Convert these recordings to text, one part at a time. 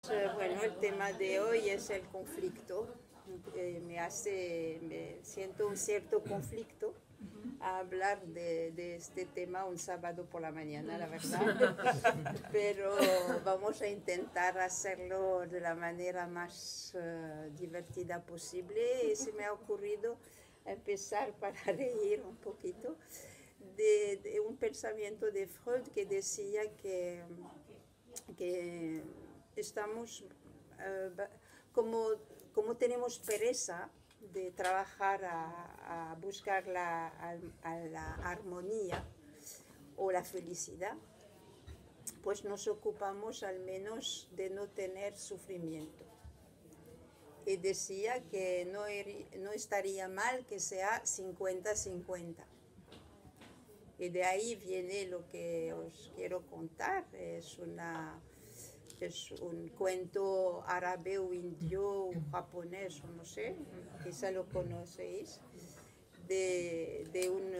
Bueno, el tema de hoy es el conflicto. Me siento un cierto conflicto a hablar de este tema un sábado por la mañana, la verdad. Pero vamos a intentar hacerlo de la manera más divertida posible. Y se me ha ocurrido empezar para reír un poquito de un pensamiento de Freud que decía que estamos, como tenemos pereza de trabajar a buscar a la armonía o la felicidad, pues nos ocupamos al menos de no tener sufrimiento. Y decía que no estaría mal que sea 50-50. Y de ahí viene lo que os quiero contar. Es un cuento árabe o indio o japonés, o no sé, quizá lo conocéis, de un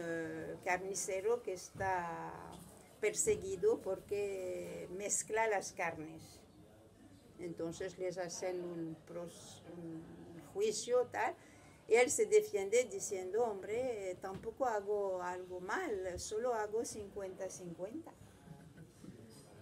carnicero que está perseguido porque mezcla las carnes. Entonces les hacen un juicio tal, y él se defiende diciendo, hombre, tampoco hago algo mal, solo hago 50-50.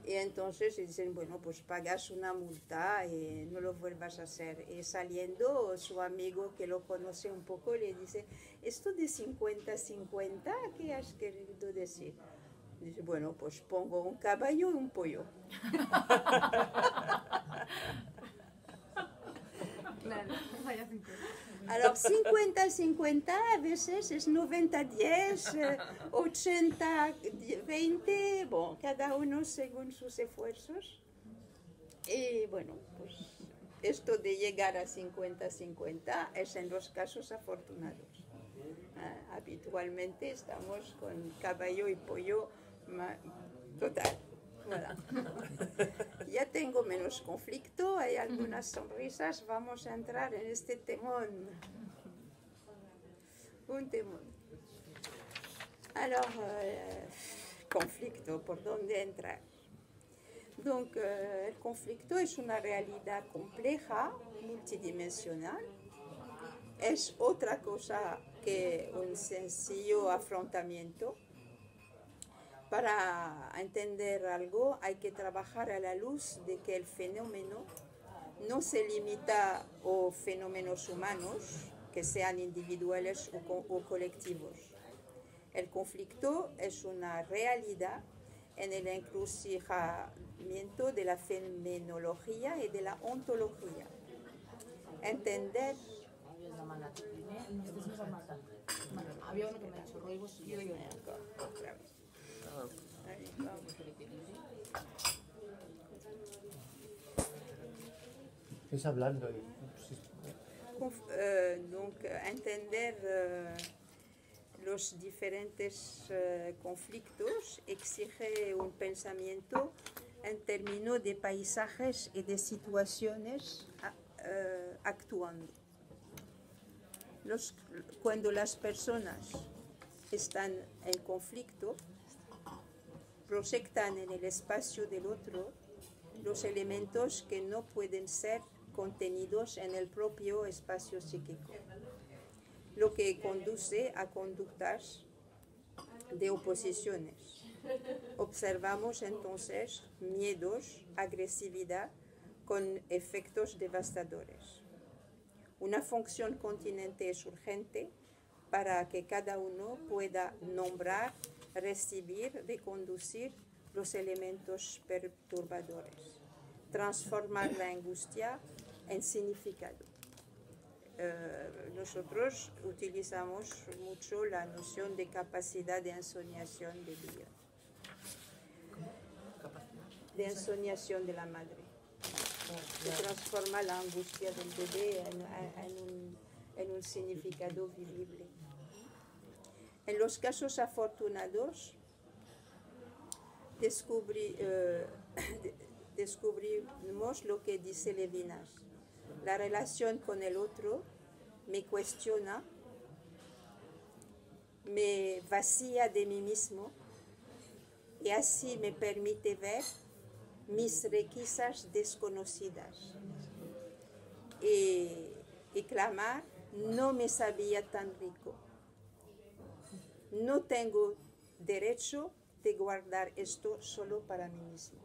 Y entonces dicen, bueno, pues pagas una multa y no lo vuelvas a hacer. Y saliendo, su amigo que lo conoce un poco le dice, ¿esto de 50-50 qué has querido decir? Dice, bueno, pues pongo un caballo y un pollo. Claro, vaya 50. Alors 50-50 a veces es 90-10, 80-20, bon, cada uno según sus esfuerzos. Y bueno, pues esto de llegar a 50-50 es en los casos afortunados. Habitualmente estamos con caballo y pollo total. Voilà. Ya tengo menos conflicto, hay algunas sonrisas, vamos a entrar en este temón. Un temón. Alors, conflicto, ¿por dónde entrar? Donc, el conflicto es una realidad compleja, multidimensional. Es otra cosa que un sencillo afrontamiento. Para entender algo hay que trabajar a la luz de que el fenómeno no se limita a fenómenos humanos, que sean individuales o colectivos. El conflicto es una realidad en el encrucijamiento de la fenomenología y de la ontología. Entender... Había uno que me chorró y vos yo. Otra vez. Es hablando. Donc, entender los diferentes conflictos exige un pensamiento en términos de paisajes y de situaciones actuando. Cuando las personas están en conflicto, proyectan en el espacio del otro los elementos que no pueden ser contenidos en el propio espacio psíquico, lo que conduce a conductas de oposiciones. Observamos entonces miedos, agresividad con efectos devastadores. Una función continente es urgente para que cada uno pueda nombrar, recibir, reconducir los elementos perturbadores, transformar la angustia en significado. Nosotros utilizamos mucho la noción de capacidad de ensoñación de Bion, de ensoñación de la madre, que transforma la angustia del bebé en un significado vivible. En los casos afortunados, descubrimos lo que dice Levinas. La relación con el otro me cuestiona, me vacía de mí mismo y así me permite ver mis requisas desconocidas y clamar, no me sabía tan rico. No tengo derecho de guardar esto solo para mí mismo.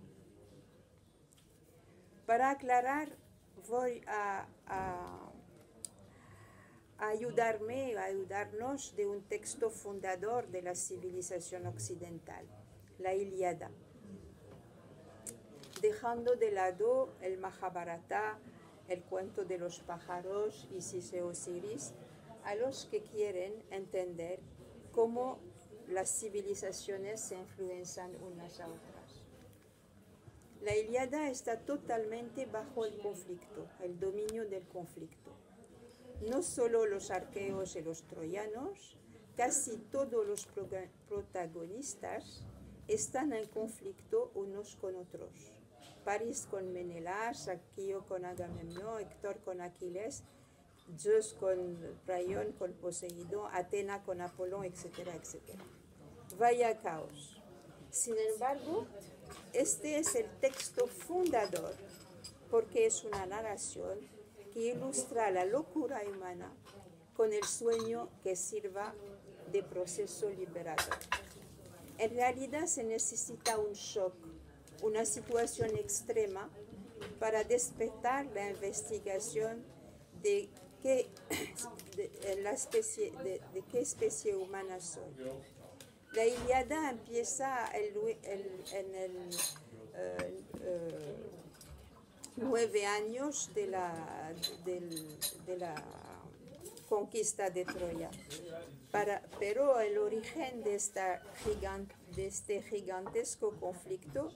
Para aclarar, voy a ayudarnos de un texto fundador de la civilización occidental, la Ilíada. Dejando de lado el Mahabharata, el cuento de los pájaros, Isis y Osiris, a los que quieren entender cómo las civilizaciones se influencian unas a otras. La Ilíada está totalmente bajo el conflicto, el dominio del conflicto. No solo los arqueos y los troyanos, casi todos los protagonistas están en conflicto unos con otros. París con Menelao, Aquileo con Agamemnón, Héctor con Aquiles, Zeus con Prión, con Poseidón, Atena con Apolón, etcétera, etcétera. Vaya caos. Sin embargo, este es el texto fundador porque es una narración que ilustra la locura humana con el sueño que sirva de proceso liberador. En realidad se necesita un shock, una situación extrema para despertar la investigación de qué especie humana soy. La Ilíada empieza en el 9 años de la conquista de Troya. Pero el origen de este gigantesco conflicto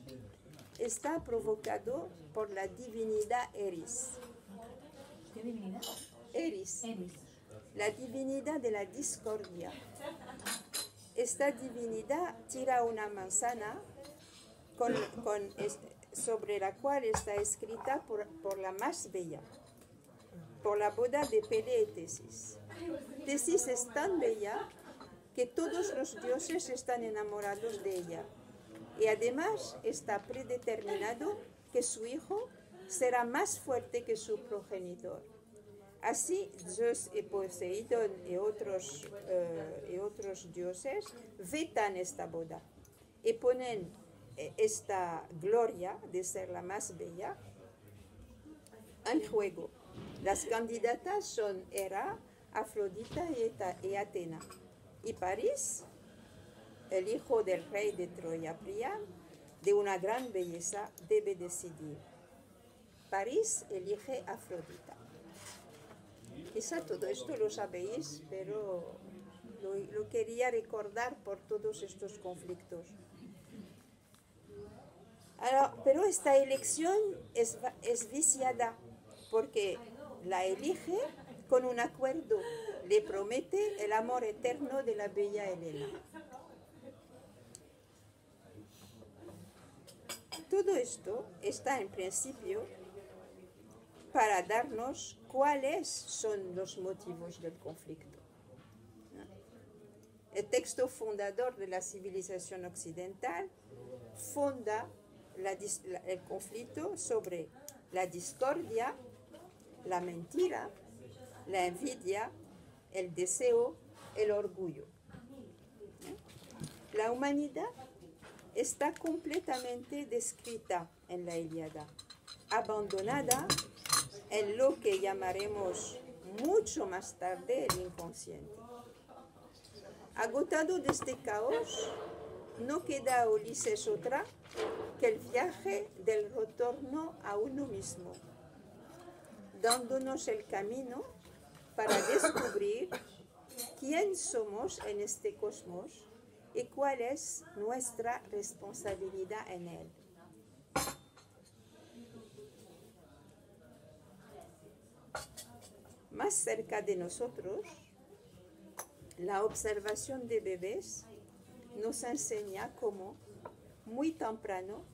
está provocado por la divinidad Eris. ¿Qué divinidad? Eris, Eris. la divinidad de la discordia. Esta divinidad tira una manzana sobre la cual está escrita por la más bella, por la boda de Pelé y Tesis. Tesis es tan bella que todos los dioses están enamorados de ella. Y además está predeterminado que su hijo será más fuerte que su progenitor. Así, Zeus y Poseidón y otros dioses vetan esta boda y ponen esta gloria de ser la más bella en juego. Las candidatas son Hera, Afrodita y Atena. Y París, el hijo del rey de Troya, Priam, de una gran belleza, debe decidir. París elige a Afrodita. Quizá todo esto lo sabéis, pero lo quería recordar por todos estos conflictos. Pero esta elección es viciada, porque la elige con un acuerdo, le promete el amor eterno de la bella Helena. Todo esto está en principio para darnos cuáles son los motivos del conflicto. El texto fundador de la civilización occidental funda el conflicto sobre la discordia, la mentira, la envidia, el deseo, el orgullo. La humanidad está completamente descrita en la Ilíada, abandonada en lo que llamaremos mucho más tarde el inconsciente. Agotado de este caos, no queda a Ulises otra que el viaje del retorno a uno mismo, dándonos el camino para descubrir quién somos en este cosmos y cuál es nuestra responsabilidad en él. Más cerca de nosotros, la observación de bebés nos enseña cómo, muy temprano,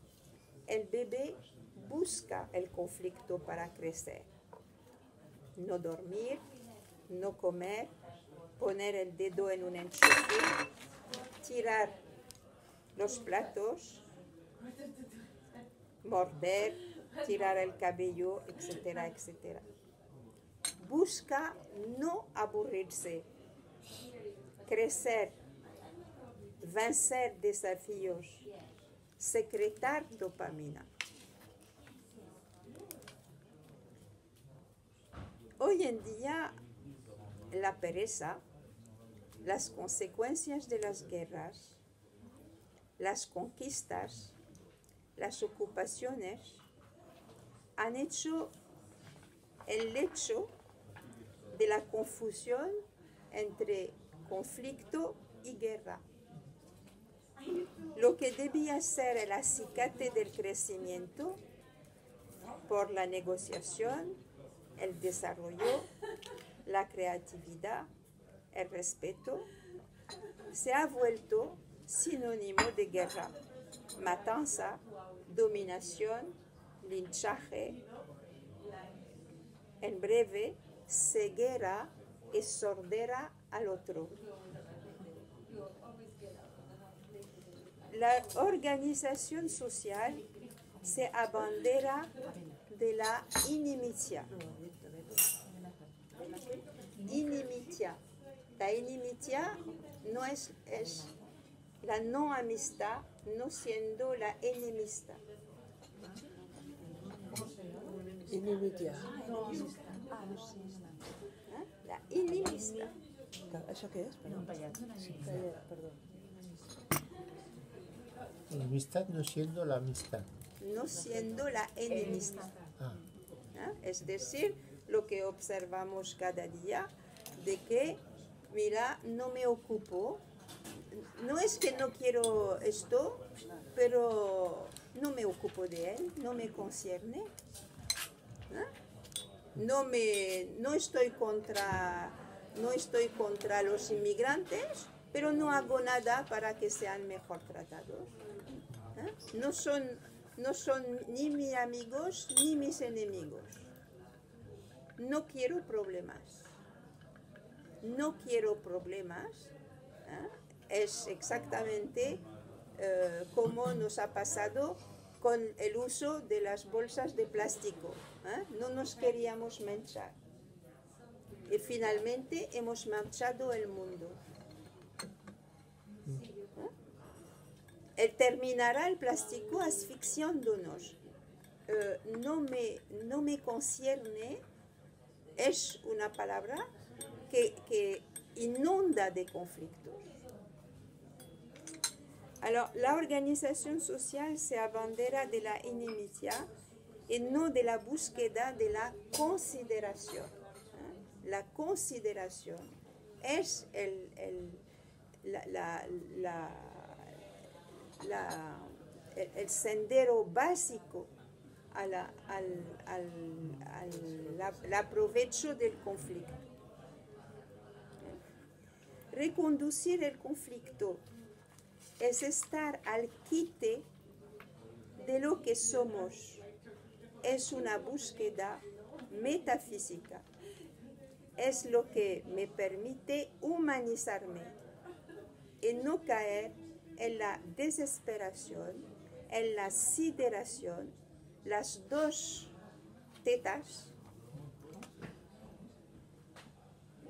el bebé busca el conflicto para crecer. No dormir, no comer, poner el dedo en un enchufe, tirar los platos, morder, tirar el cabello, etcétera, etcétera. Busca no aburrirse, crecer, vencer desafíos, secretar dopamina. Hoy en día, la pereza, las consecuencias de las guerras, las conquistas, las ocupaciones, han hecho el hecho de la confusión entre conflicto y guerra. Lo que debía ser el acicate del crecimiento por la negociación, el desarrollo, la creatividad, el respeto, se ha vuelto sinónimo de guerra, matanza, dominación, linchaje, en breve, ceguera y sordera al otro. La organización social se abandera de la inimitiad. La inimitiad no es la no amistad, no siendo la enemistad. Inimitiad. La inimistad. ¿Eso qué es? Perdón. Perdón. Enemistad no siendo la amistad. No siendo la enemistad. Es decir, lo que observamos cada día, de que, mira, no me ocupo, no es que no quiero esto, pero no me ocupo de él, no me concierne. No estoy contra los inmigrantes, pero no hago nada para que sean mejor tratados. No son ni mis amigos ni mis enemigos. No quiero problemas. Es exactamente como nos ha pasado con el uso de las bolsas de plástico. No nos queríamos manchar. Y finalmente hemos manchado el mundo. Terminará el plástico asfixiándonos. No me concierne es una palabra que inunda de conflictos. Alors, la organización social se abandera de la inimitiad y no de la búsqueda de la consideración. La consideración es el sendero básico al aprovecho del conflicto. Reconducir el conflicto es estar al quite de lo que somos. Es una búsqueda metafísica. Es lo que me permite humanizarme y no caer en la desesperación, en la sideración, las dos tetas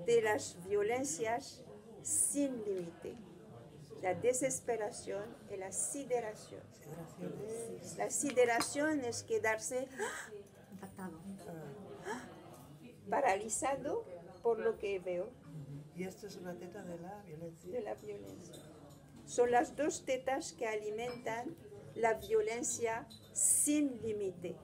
de las violencias sin límite. La desesperación y la sideración. La sideración es quedarse paralizado por lo que veo. Y esto es una teta de la violencia. De la violencia. Son las dos tetas que alimentan la violencia sin límite.